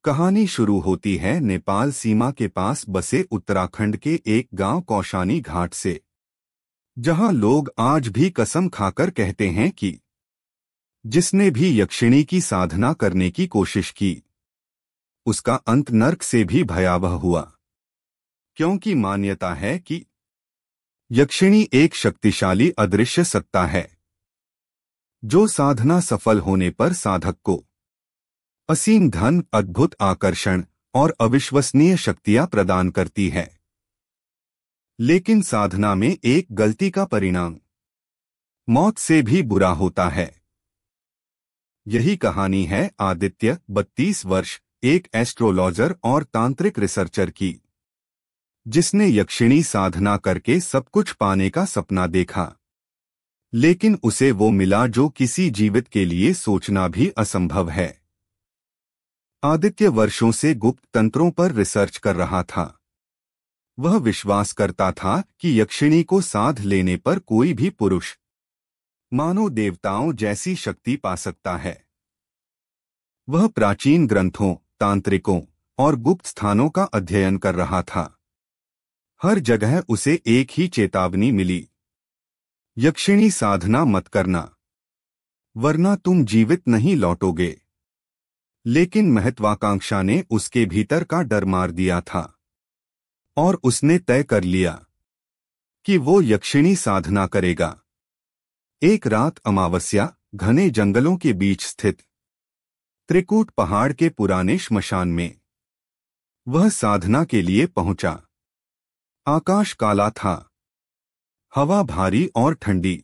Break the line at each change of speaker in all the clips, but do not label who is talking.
कहानी शुरू होती है नेपाल सीमा के पास बसे उत्तराखंड के एक गांव कौशानी घाट से, जहां लोग आज भी कसम खाकर कहते हैं कि जिसने भी यक्षिणी की साधना करने की कोशिश की, उसका अंत नर्क से भी भयावह हुआ। क्योंकि मान्यता है कि यक्षिणी एक शक्तिशाली अदृश्य सत्ता है, जो साधना सफल होने पर साधक को असीम धन, अद्भुत आकर्षण और अविश्वसनीय शक्तियां प्रदान करती है। लेकिन साधना में एक गलती का परिणाम मौत से भी बुरा होता है। यही कहानी है आदित्य, 32 वर्ष, एक एस्ट्रोलॉजर और तांत्रिक रिसर्चर की, जिसने यक्षिणी साधना करके सब कुछ पाने का सपना देखा, लेकिन उसे वो मिला जो किसी जीवित के लिए सोचना भी असंभव है। आदित्य वर्षों से गुप्त तंत्रों पर रिसर्च कर रहा था। वह विश्वास करता था कि यक्षिणी को साध लेने पर कोई भी पुरुष मानो देवताओं जैसी शक्ति पा सकता है। वह प्राचीन ग्रंथों, तांत्रिकों और गुप्त स्थानों का अध्ययन कर रहा था। हर जगह उसे एक ही चेतावनी मिली, यक्षिणी साधना मत करना, वरना तुम जीवित नहीं लौटोगे। लेकिन महत्वाकांक्षा ने उसके भीतर का डर मार दिया था और उसने तय कर लिया कि वो यक्षिणी साधना करेगा। एक रात अमावस्या, घने जंगलों के बीच स्थित त्रिकूट पहाड़ के पुराने श्मशान में वह साधना के लिए पहुंचा। आकाश काला था, हवा भारी और ठंडी,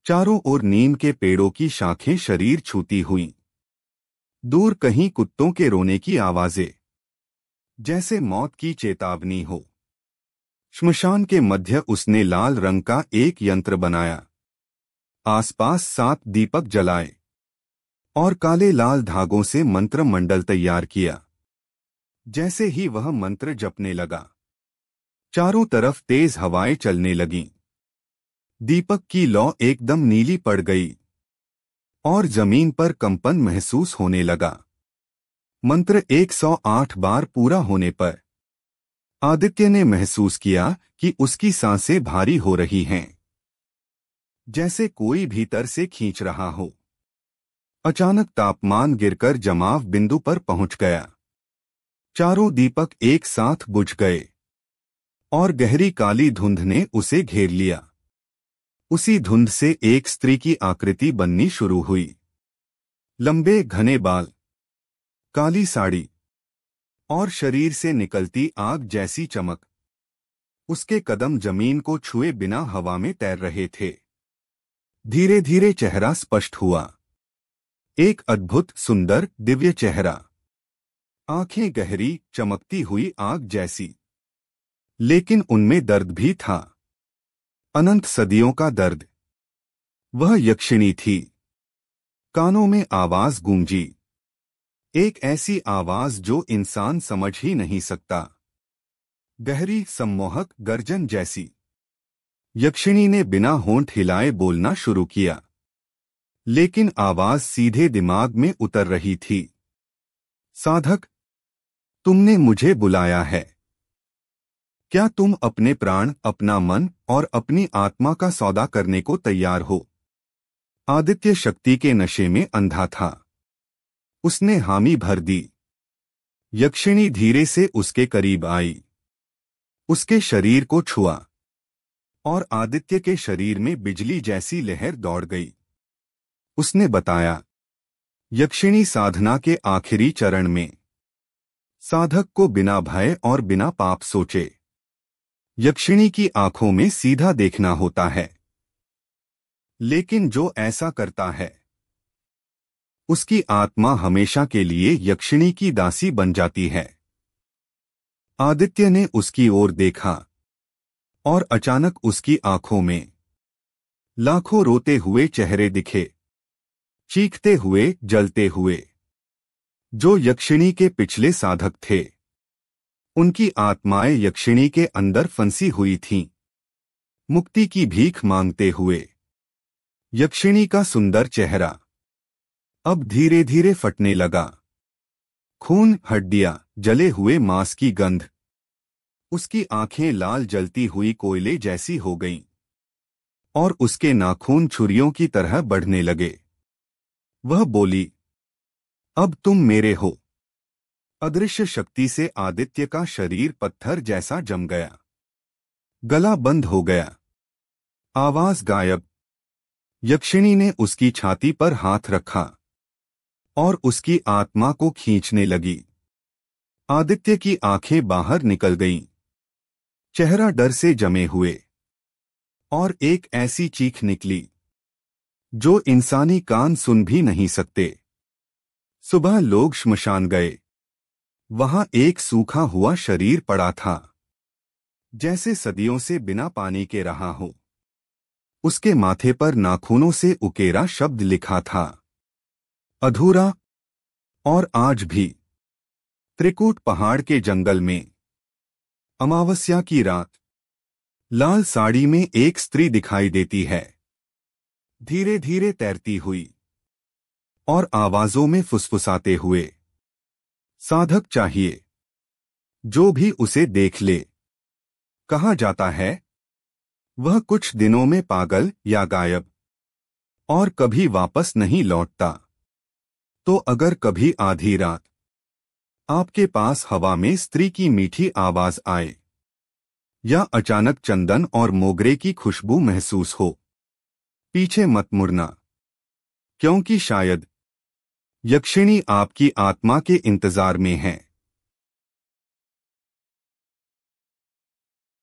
चारों ओर नीम के पेड़ों की शाखें शरीर छूती हुईं। दूर कहीं कुत्तों के रोने की आवाजें, जैसे मौत की चेतावनी हो। श्मशान के मध्य उसने लाल रंग का एक यंत्र बनाया, आसपास 7 दीपक जलाए और काले लाल धागों से मंत्र मंडल तैयार किया। जैसे ही वह मंत्र जपने लगा, चारों तरफ तेज हवाएं चलने लगीं। दीपक की लौ एकदम नीली पड़ गई और जमीन पर कंपन महसूस होने लगा। मंत्र 108 बार पूरा होने पर आदित्य ने महसूस किया कि उसकी सांसें भारी हो रही हैं, जैसे कोई भीतर से खींच रहा हो। अचानक तापमान गिरकर जमाव बिंदु पर पहुंच गया। चारों दीपक एक साथ बुझ गए और गहरी काली धुंध ने उसे घेर लिया। उसी धुंध से एक स्त्री की आकृति बननी शुरू हुई। लंबे घने बाल, काली साड़ी और शरीर से निकलती आग जैसी चमक। उसके कदम जमीन को छुए बिना हवा में तैर रहे थे। धीरे धीरे चेहरा स्पष्ट हुआ, एक अद्भुत सुंदर दिव्य चेहरा। आंखें गहरी, चमकती हुई आग जैसी, लेकिन उनमें दर्द भी था, अनंत सदियों का दर्द। वह यक्षिणी थी। कानों में आवाज गूंजी, एक ऐसी आवाज जो इंसान समझ ही नहीं सकता, गहरी, सम्मोहक गर्जन जैसी। यक्षिणी ने बिना होंठ हिलाए बोलना शुरू किया, लेकिन आवाज सीधे दिमाग में उतर रही थी। साधक, तुमने मुझे बुलाया है। क्या तुम अपने प्राण, अपना मन और अपनी आत्मा का सौदा करने को तैयार हो? आदित्य शक्ति के नशे में अंधा था। उसने हामी भर दी। यक्षिणी धीरे से उसके करीब आई, उसके शरीर को छुआ और आदित्य के शरीर में बिजली जैसी लहर दौड़ गई। उसने बताया, यक्षिणी साधना के आखिरी चरण में साधक को बिना भय और बिना पाप सोचे यक्षिणी की आंखों में सीधा देखना होता है। लेकिन जो ऐसा करता है, उसकी आत्मा हमेशा के लिए यक्षिणी की दासी बन जाती है। आदित्य ने उसकी ओर देखा और अचानक उसकी आंखों में लाखों रोते हुए चेहरे दिखे, चीखते हुए, जलते हुए, जो यक्षिणी के पिछले साधक थे। उनकी आत्माएं यक्षिणी के अंदर फंसी हुई थीं, मुक्ति की भीख मांगते हुए। यक्षिणी का सुंदर चेहरा अब धीरे धीरे फटने लगा। खून, हड्डियां, जले हुए मांस की गंध। उसकी आंखें लाल जलती हुई कोयले जैसी हो गईं और उसके नाखून छुरियों की तरह बढ़ने लगे। वह बोली, अब तुम मेरे हो। अदृश्य शक्ति से आदित्य का शरीर पत्थर जैसा जम गया। गला बंद हो गया, आवाज गायब। यक्षिणी ने उसकी छाती पर हाथ रखा और उसकी आत्मा को खींचने लगी। आदित्य की आंखें बाहर निकल गईं, चेहरा डर से जमे हुए, और एक ऐसी चीख निकली जो इंसानी कान सुन भी नहीं सकते। सुबह लोग श्मशान गए। वहां एक सूखा हुआ शरीर पड़ा था, जैसे सदियों से बिना पानी के रहा हो। उसके माथे पर नाखूनों से उकेरा शब्द लिखा था, अधूरा। और आज भी त्रिकूट पहाड़ के जंगल में अमावस्या की रात, लाल साड़ी में एक स्त्री दिखाई देती है, धीरे धीरे तैरती हुई और आवाजों में फुसफुसाते हुए। साधक चाहिए जो भी उसे देख ले। कहा जाता है वह कुछ दिनों में पागल या गायब और कभी वापस नहीं लौटता। तो अगर कभी आधी रात आपके पास हवा में स्त्री की मीठी आवाज आए या अचानक चंदन और मोगरे की खुशबू महसूस हो, पीछे मत मुड़ना, क्योंकि शायद यक्षिणी आपकी आत्मा के इंतजार में है।